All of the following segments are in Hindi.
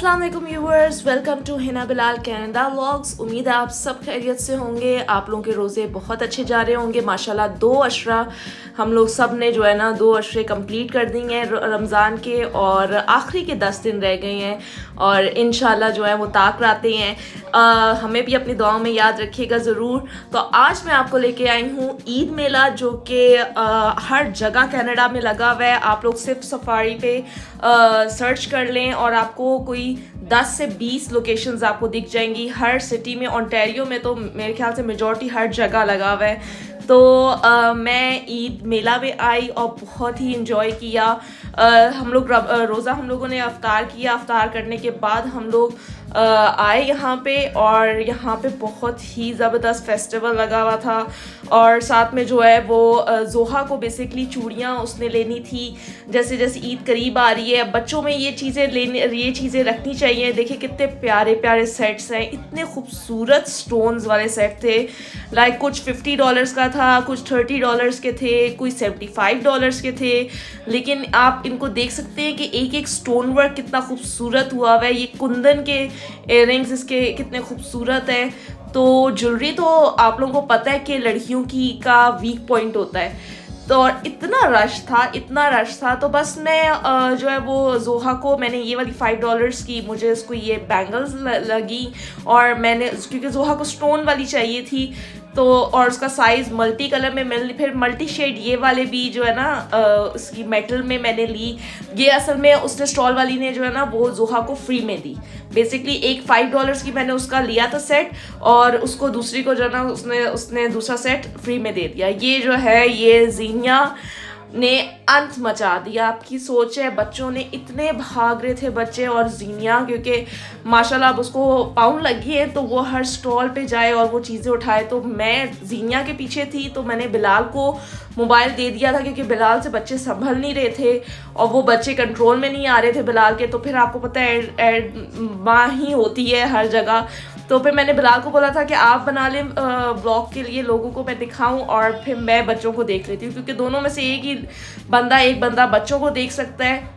अस्सलाम वालेकुम viewers, welcome to Hina Bilal Canada vlogs. उम्मीद है आप सब खैरियत से होंगे। आप लोगों के रोज़े बहुत अच्छे जा रहे होंगे माशाल्लाह। 2 अशरा हम लोग सब ने जो है ना 2 अशरे कंप्लीट कर दी हैं रमज़ान के, और आखिरी के 10 दिन रह गए हैं और इंशाल्लाह जो है वो ताक रातें हैं। हमें भी अपनी दुआओं में याद रखिएगा ज़रूर। तो आज मैं आपको लेके आई हूँ ईद मेला, जो कि हर जगह कनाडा में लगा हुआ है। आप लोग सिर्फ सफारी पे सर्च कर लें और आपको कोई 10 से 20 लोकेशंस आपको दिख जाएंगी हर सिटी में। ओंटारियो में तो मेरे ख्याल से मेजॉरिटी हर जगह लगा हुआ है। तो मैं ईद मेला में आई और बहुत ही इंजॉय किया। हम लोग रोज़ा हम लोगों ने अफ्तार किया। अफ्तार करने के बाद हम लोग आए यहाँ पे, और यहाँ पे बहुत ही ज़बरदस्त फेस्टिवल लगा हुआ था। और साथ में जो है वो जोहा को बेसिकली चूड़ियाँ उसने लेनी थी। जैसे जैसे ईद करीब आ रही है, बच्चों में ये चीज़ें रखनी चाहिए। देखिए कितने प्यारे प्यारे सेट्स हैं, इतने खूबसूरत स्टोन्स वाले सेट थे। लाइक कुछ $50 का था, कुछ $30 के थे, कोई $75 के थे। लेकिन आप इनको देख सकते हैं कि एक एक स्टोन वर्क कितना खूबसूरत हुआ हुआ है। ये कुंदन के इयररिंग्स इसके कितने खूबसूरत हैं। तो ज्वेलरी तो आप लोगों को पता है कि लड़कियों की का वीक पॉइंट होता है। तो इतना रश था तो बस मैं जो है वो जोहा को मैंने ये वाली $5 की, मुझे उसको ये बैंगल्स लगी, और मैंने क्योंकि जोहा को स्टोन वाली चाहिए थी तो, और उसका साइज़ मल्टी कलर में मिल, फिर मल्टी शेड ये वाले भी जो है ना उसकी मेटल में मैंने ली। ये असल में उसने स्टॉल वाली ने जो है ना वो जोहा को फ्री में दी। बेसिकली एक $5 की मैंने उसका लिया था सेट, और उसको दूसरी को जो है ना उसने दूसरा सेट फ्री में दे दिया। ये जो है ये जीनिया ने अंत मचा दिया। आपकी सोच है, बच्चों ने इतने भाग रहे थे बच्चे और जीनिया, क्योंकि माशाल्लाह अब उसको पाउंड लगी है तो वो हर स्टॉल पे जाए और वो चीज़ें उठाए। तो मैं जीनिया के पीछे थी तो मैंने बिलाल को मोबाइल दे दिया था, क्योंकि बिलाल से बच्चे संभल नहीं रहे थे और वो बच्चे कंट्रोल में नहीं आ रहे थे बिलाल के। तो फिर आपको पता है माँ ही होती है हर जगह। तो फिर मैंने बिलाल को बोला था कि आप बना लें ब्लॉग के लिए, लोगों को मैं दिखाऊं और फिर मैं बच्चों को देख लेती हूँ, क्योंकि दोनों में से एक बंदा बच्चों को देख सकता है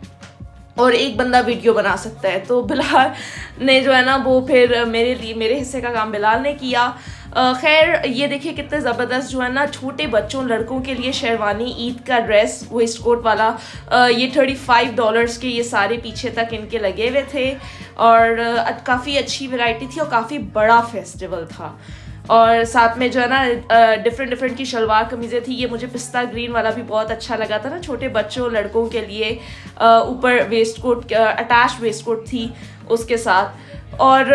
और एक बंदा वीडियो बना सकता है। तो बिलाल ने जो है ना वो फिर मेरे हिस्से का काम बिलाल ने किया। खैर ये देखिए कितने ज़बरदस्त जो है ना छोटे बच्चों लड़कों के लिए शेरवानी ईद का ड्रेस वेस्ट कोट वाला, ये $35 के ये सारे पीछे तक इनके लगे हुए थे। और काफ़ी अच्छी वैरायटी थी और काफ़ी बड़ा फेस्टिवल था। और साथ में जो है ना डिफरेंट की शलवार कमीज़ें थी। ये मुझे पिस्ता ग्रीन वाला भी बहुत अच्छा लगा था ना, छोटे बच्चों लड़कों के लिए। ऊपर waistcoat attach waistcoat थी उसके साथ, और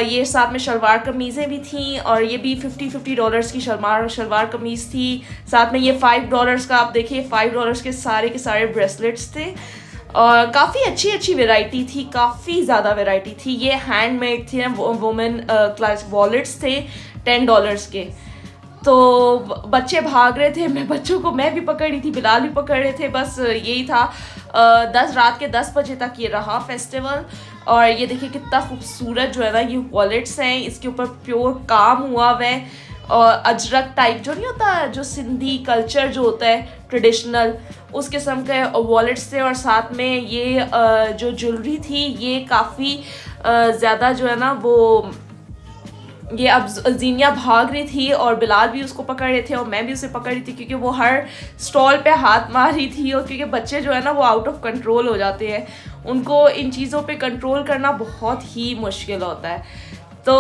ये साथ में शलवार कमीज़ें भी थी, और ये भी $50 की शलवार कमीज़ थी। साथ में ये $5 का, आप देखिए $5 के सारे ब्रेसलेट्स थे। और काफ़ी अच्छी वैरायटी थी, काफ़ी ज़्यादा वैरायटी थी। ये हैंडमेड थी, वुमेन क्लास वॉलेट्स थे $10 के। तो बच्चे भाग रहे थे, मैं भी पकड़ रही थी, बिलाल भी पकड़ रहे थे। बस यही था। रात के 10 बजे तक ये रहा फेस्टिवल। और ये देखिए कितना खूबसूरत जो है ना ये वॉलेट्स हैं, इसके ऊपर प्योर काम हुआ हुआ है। और अजरक टाइप जो नहीं होता, जो सिंधी कल्चर जो होता है ट्रेडिशनल, उस किस्म के वॉलेट्स थे। और साथ में ये जो ज्वेलरी थी ये काफ़ी ज़्यादा जो है ना वो, ये अब जीनिया भाग रही थी और बिलाल भी उसको पकड़ रहे थे और मैं भी उसे पकड़ रही थी, क्योंकि वो हर स्टॉल पे हाथ मार रही थी। और क्योंकि बच्चे जो है ना वो आउट ऑफ कंट्रोल हो जाते हैं, उनको इन चीज़ों पे कंट्रोल करना बहुत ही मुश्किल होता है। तो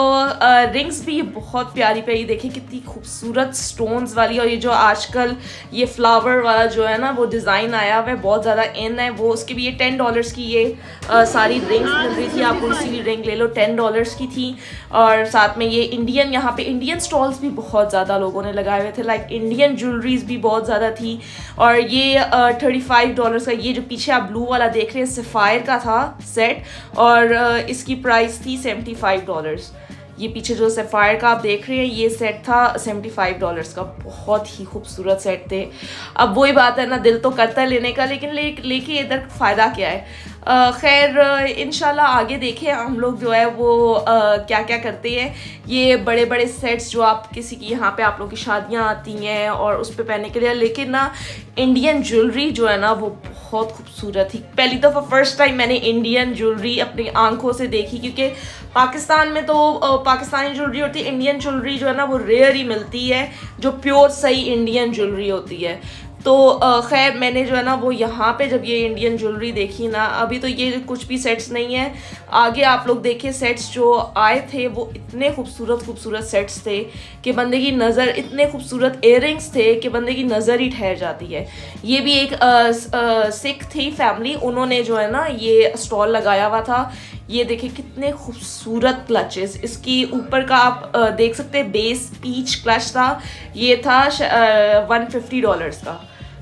रिंग्स भी बहुत प्यारी देखिए कितनी खूबसूरत स्टोन्स वाली। और ये जो आजकल ये फ्लावर वाला जो है ना वो डिज़ाइन आया हुआ है, बहुत ज़्यादा इन है वो, उसके भी ये $10 की ये सारी रिंग्स मिल रही थी। आप कोई सी भी रिंग ले लो, $10 की थी। और साथ में ये इंडियन, यहाँ पे इंडियन स्टॉल्स भी बहुत ज़्यादा लोगों ने लगाए हुए थे, लाइक इंडियन ज्वेलरीज भी बहुत ज़्यादा थी। और ये $35 का, ये जो पीछे आप ब्लू वाला देख रहे हैं सफ़ायर का था सेट, और इसकी प्राइस थी $75। ये पीछे जो सफ़ायर का आप देख रहे हैं ये सेट था $75 का। बहुत ही खूबसूरत सेट थे। अब वही बात है ना, दिल तो करता है लेने का, लेकिन लेके इधर फ़ायदा क्या है। खैर इंशाल्लाह आगे देखें हम लोग जो है वो क्या क्या करते हैं। ये बड़े बड़े सेट्स जो आप किसी की यहाँ पे आप लोग की शादियाँ आती हैं और उस पर पहनने के लिए, लेकिन ना इंडियन ज्वेलरी जो है ना वो बहुत खूबसूरत थी। पहली दफ़ा फर्स्ट टाइम मैंने इंडियन ज्वेलरी अपनी आंखों से देखी, क्योंकि पाकिस्तान में तो पाकिस्तानी ज्वेलरी होती है, इंडियन ज्वेलरी जो है ना वो रेयर ही मिलती है जो प्योर सही इंडियन ज्वेलरी होती है। तो खैर मैंने जो है ना वो यहाँ पे जब ये इंडियन ज्वेलरी देखी ना, अभी तो ये कुछ भी सेट्स नहीं है, आगे आप लोग देखिए सेट्स जो आए थे वो इतने खूबसूरत सेट्स थे कि बंदे की नज़र, इतने खूबसूरत इयररिंग्स थे कि बंदे की नज़र ही ठहर जाती है। ये भी एक सिख थी फैमिली, उन्होंने जो है ना ये स्टॉल लगाया हुआ था। ये देखिए कितने खूबसूरत क्लचेस, इसकी ऊपर का आप देख सकते हैं बेस पीच क्लच था। ये था $150 का,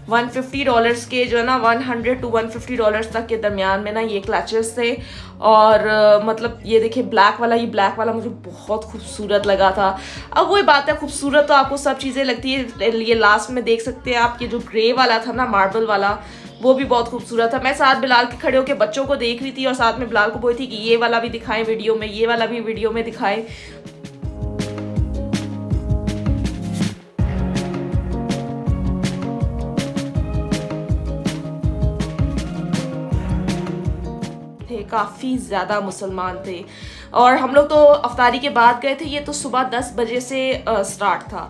$150 के जो है ना $100 to $150 तक के दरमियान में ना ये क्लचेस थे। और मतलब ये देखिए ब्लैक वाला मुझे बहुत खूबसूरत लगा था। अब वही बात है, खूबसूरत तो आपको सब चीज़ें लगती है। ये लास्ट में देख सकते हैं आप, ये जो ग्रे वाला था ना मार्बल वाला, वो भी बहुत खूबसूरत था। मैं साथ बिलाल के खड़े होकर बच्चों को देख रही थी और साथ में बिलाल को बोली थी कि ये वाला भी दिखाएं वीडियो में, ये वाला भी वीडियो में दिखाएं। काफ़ी ज़्यादा मुसलमान थे और हम लोग तो अफ्तारी के बाद गए थे। ये तो सुबह 10 बजे से स्टार्ट था,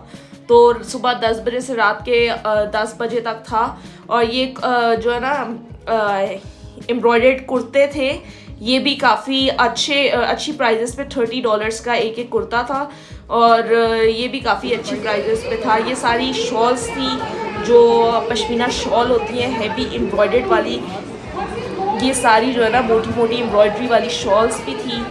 तो सुबह 10 बजे से रात के 10 बजे तक था। और ये जो है ना एम्ब्रॉयडर्ड कुर्ते थे, ये भी काफ़ी अच्छी प्राइजेस पे $30 का एक कुर्ता था और ये भी काफ़ी अच्छी प्राइजेस पे था। ये सारी शॉल्स थी जो पश्मीना शॉल होती हैं हैवी एम्ब्रॉयडर्ड वाली, ये सारी जो है ना मोटी एम्ब्रॉयडरी वाली शॉल्स भी थी।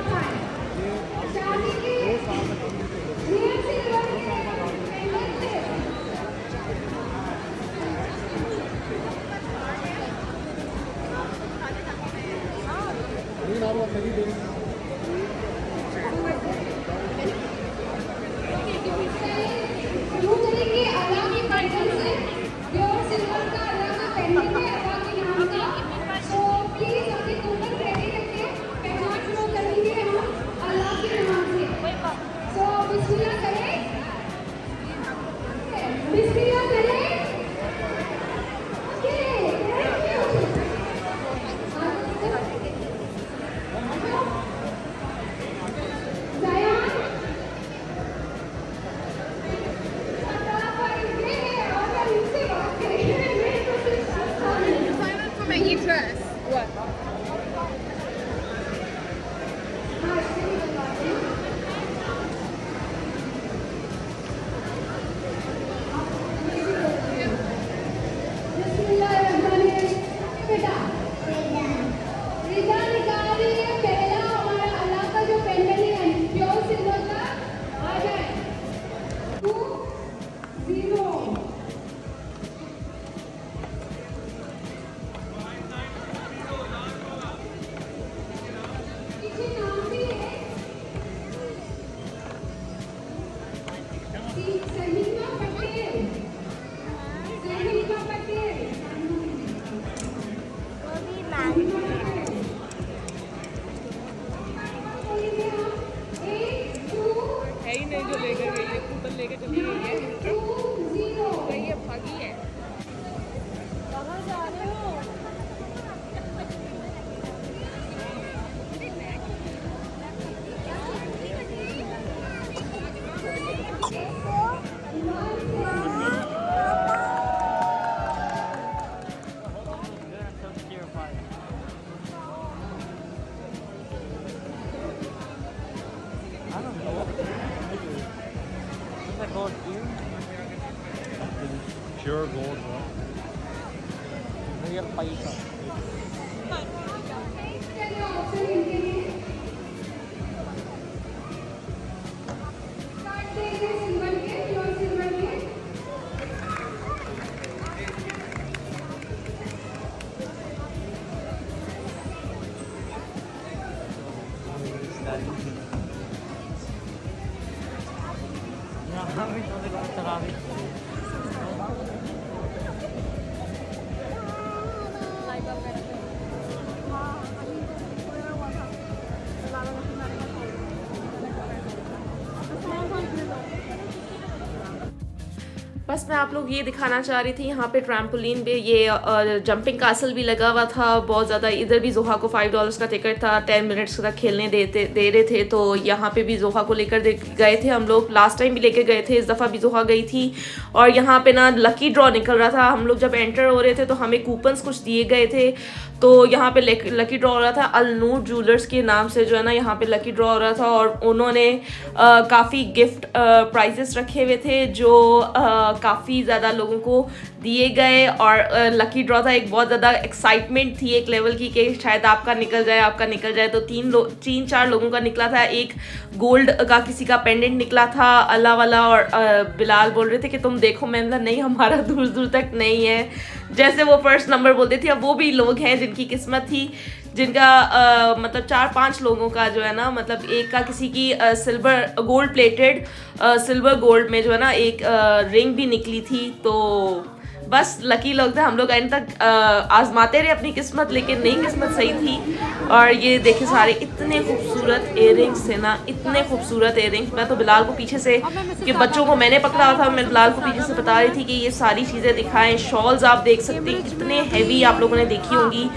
Pure gold, bro. Real paisa. बस मैं आप लोग ये दिखाना चाह रही थी, यहाँ पे ट्रैम्पोलिन पे ये जंपिंग कासल भी लगा हुआ था बहुत ज़्यादा। इधर भी जोहा को $5 का टिकट था, 10 मिनट्स तक खेलने दे रहे थे। तो यहाँ पे भी जोहा को लेकर गए थे हम लोग, लास्ट टाइम भी लेकर गए थे, इस दफ़ा भी जोहा गई थी। और यहाँ पे ना लकी ड्रॉ निकल रहा था, हम लोग जब एंटर हो रहे थे तो हमें कूपन्स कुछ दिए गए थे। तो यहाँ पे लकी ड्रॉ हो रहा था, अलनूर ज्वेलर्स के नाम से जो है ना यहाँ पे लकी ड्रॉ हो रहा था। और उन्होंने काफ़ी गिफ्ट प्राइजेस रखे हुए थे जो काफ़ी ज़्यादा लोगों को दिए गए। और लकी ड्रॉ था, एक बहुत ज़्यादा एक्साइटमेंट थी एक लेवल की कि शायद आपका निकल जाए। तो 3-4 लोगों का निकला था। एक गोल्ड का किसी का पेंडेंट निकला था अल्लाह वाला। और बिलाल बोल रहे थे कि तुम देखो, मैंने नहीं, हमारा दूर दूर तक नहीं है। जैसे वो फर्स्ट नंबर बोलते थे, अब वो भी लोग हैं जिनकी किस्मत थी, जिनका मतलब 4-5 लोगों का जो है ना, मतलब एक का किसी की silver gold plated silver gold में जो है ना एक रिंग भी निकली थी। तो बस लकी लोग थे हम लोग, एंड तक आजमाते रहे अपनी किस्मत, लेकिन नहीं किस्मत सही थी। और ये देखे सारे इतने खूबसूरत इयररिंग्स थे ना, इतने खूबसूरत इयररिंग्स। मैं तो बिलाल को पीछे से, कि बच्चों को मैंने पकड़ा हुआ था, मैं बिलाल को पीछे से बता रही थी कि ये सारी चीज़ें दिखाएं। शॉल्स आप देख सकते हैं कितने हैवी, आप लोगों ने देखी होंगी,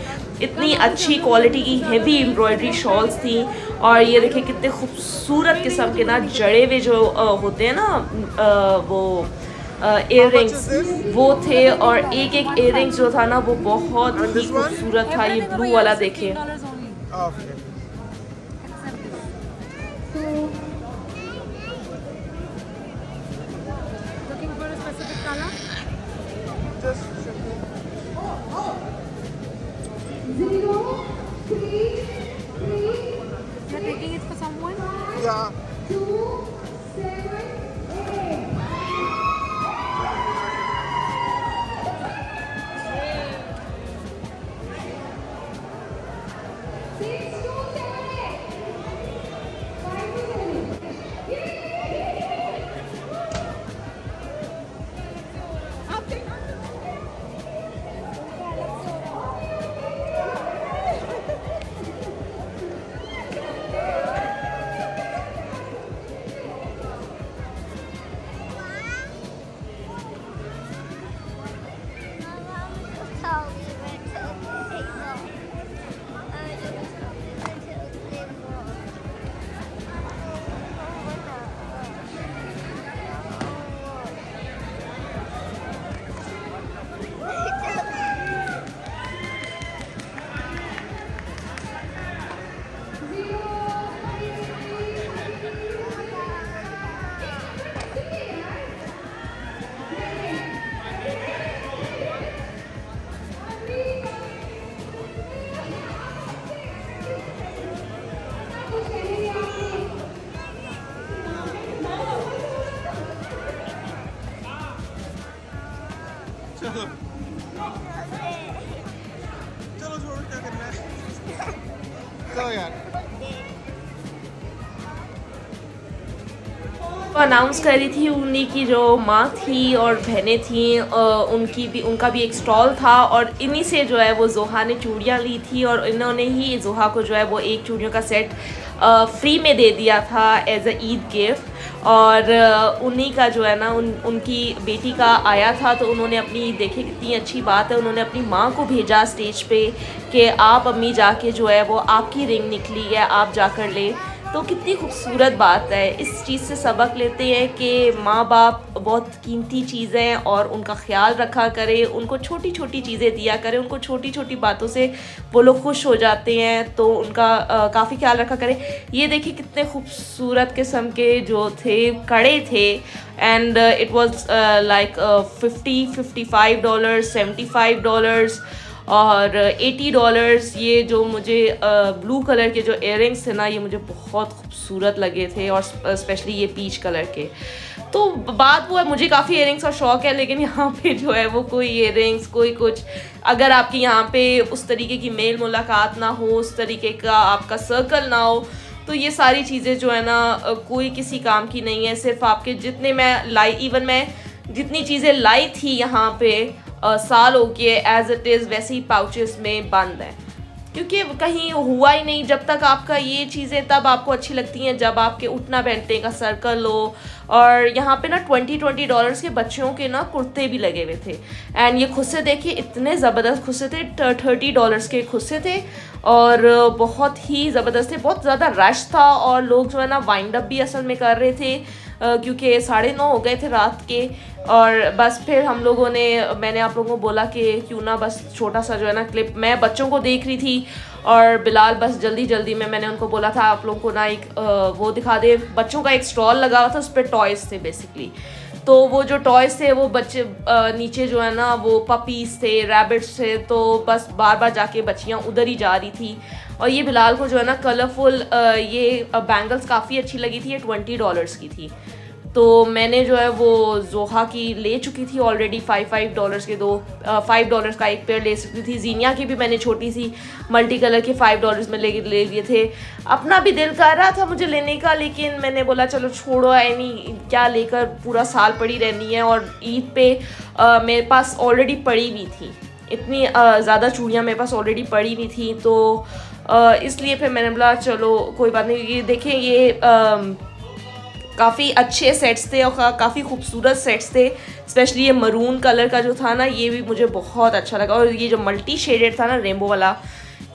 इतनी अच्छी क्वालिटी की हैवी एम्ब्रॉयडरी शॉल्स थी। और ये देखिए कितने खूबसूरत किस्म के ना जड़े हुए जो होते हैं ना वो इयररिंग्स वो थे। और एक इयररिंग्स जो था ना वो बहुत ही खूबसूरत था। ये ब्लू वाला देखिए, चलो छोड़ो, क्या करना है। चलो यार, अनाउंस करी थी उन्हीं की जो माँ थी और बहनें थी, उनका भी एक स्टॉल था। और इन्हीं से जो है वो जोहा ने चूड़ियाँ ली थी। और इन्होंने ही जोहा को जो है वो एक चूड़ियों का सेट फ्री में दे दिया था एज अ ईद गिफ्ट। और उन्हीं का जो है ना उनकी बेटी का आया था, तो उन्होंने अपनी, देखिए कितनी अच्छी बात है, उन्होंने अपनी माँ को भेजा स्टेज पे कि आप अम्मी जाके जो है वो आपकी रिंग निकली है, आप जाकर ले। तो कितनी खूबसूरत बात है। इस चीज़ से सबक लेते हैं कि माँ बाप बहुत कीमती चीज़ें हैं और उनका ख्याल रखा करें, उनको छोटी छोटी चीज़ें दिया करें, उनको छोटी छोटी बातों से वो लोग खुश हो जाते हैं, तो उनका काफ़ी ख्याल रखा करें। ये देखिए कितने खूबसूरत किस्म के जो थे कड़े थे, एंड इट वाज लाइक $50-55, $75 और $80। ये जो मुझे ब्लू कलर के जो इयररिंग्स थे ना, ये मुझे बहुत खूबसूरत लगे थे, और स्पेशली ये पीच कलर के। तो बात वो है, मुझे काफ़ी इयररिंग्स का शौक़ है, लेकिन यहाँ पे जो है वो कोई इयररिंग्स, कोई कुछ, अगर आपकी यहाँ पे उस तरीके की मेल मुलाकात ना हो, उस तरीके का आपका सर्कल ना हो, तो ये सारी चीज़ें जो है ना कोई किसी काम की नहीं है। सिर्फ आपके जितने मैं जितनी चीज़ें लाई थी यहाँ पे साल हो गए एज इट इज़, वैसे ही पाउचेस में बंद है। क्योंकि कहीं हुआ ही नहीं। जब तक आपका ये चीज़ें तब आपको अच्छी लगती हैं जब आपके उठना बैठने का सर्कल हो। और यहाँ पे ना $20 के बच्चों के ना कुर्ते भी लगे हुए थे। एंड ये खुस्से देखिए इतने ज़बरदस्त खुस्से थे, $30 के खुस्से थे और बहुत ही ज़बरदस्त थे। बहुत ज़्यादा रश था और लोग जो है ना वाइंड अप भी असल में कर रहे थे क्योंकि 9:30 हो गए थे रात के। और बस फिर हम लोगों ने, मैंने आप लोगों को बोला कि क्यों ना बस छोटा सा जो है ना क्लिप, मैं बच्चों को देख रही थी और बिलाल बस जल्दी जल्दी में, मैंने उनको बोला था आप लोगों को ना एक वो दिखा दे। बच्चों का एक स्टॉल लगा हुआ था, उस पर टॉयज़ थे बेसिकली। तो वो जो टॉयज़ थे वो बच्चे नीचे जो है ना वो पपीज़ थे, रैबिट्स थे, तो बस बार बार जाके बच्चियाँ उधर ही जा रही थी। और ये बिलाल को जो है ना कलरफुल ये बैंगल्स काफ़ी अच्छी लगी थी, ये $20 की थी। तो मैंने जो है वो जोहा की ले चुकी थी ऑलरेडी, $5 के दो, $5 का एक पेयर ले सकती थी। जीनिया की भी मैंने छोटी सी मल्टी कलर के $5 में ले लिए थे। अपना भी दिल कर रहा था मुझे लेने का, लेकिन मैंने बोला चलो छोड़ो, नहीं क्या लेकर पूरा साल पड़ी रहनी है। और ईद पे मेरे पास ऑलरेडी पड़ी हुई थी, इतनी ज़्यादा चूड़ियाँ मेरे पास ऑलरेडी पड़ी हुई थी। तो इसलिए फिर मैंने बोला चलो कोई बात नहीं। ये देखें, ये काफ़ी अच्छे सेट्स थे और काफ़ी खूबसूरत सेट्स थे। स्पेशली ये मरून कलर का जो था ना, ये भी मुझे बहुत अच्छा लगा। और ये जो मल्टी शेडेड था ना रेनबो वाला,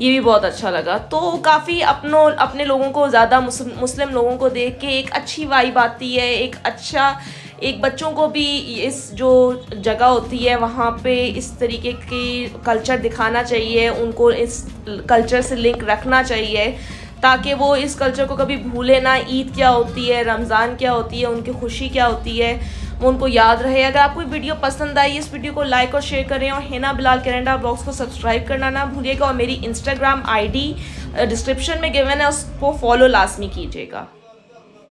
ये भी बहुत अच्छा लगा। तो काफ़ी अपने लोगों को, ज़्यादा मुस्लिम लोगों को देख के एक अच्छी वाइब आती है, एक अच्छा, एक बच्चों को भी इस जो जगह होती है वहाँ पे इस तरीके की कल्चर दिखाना चाहिए, उनको इस कल्चर से लिंक रखना चाहिए ताकि वो इस कल्चर को कभी भूले ना। ईद क्या होती है, रमज़ान क्या होती है, उनकी खुशी क्या होती है, वो उनको याद रहे। अगर आपको वीडियो पसंद आई, इस वीडियो को लाइक और शेयर करें और हिना बिलाल कनाडा ब्लॉग्स को सब्सक्राइब करना ना भूलिएगा। और मेरी इंस्टाग्राम ID डिस्क्रिप्शन में गिवन है, उसको फॉलो लाजमी कीजिएगा।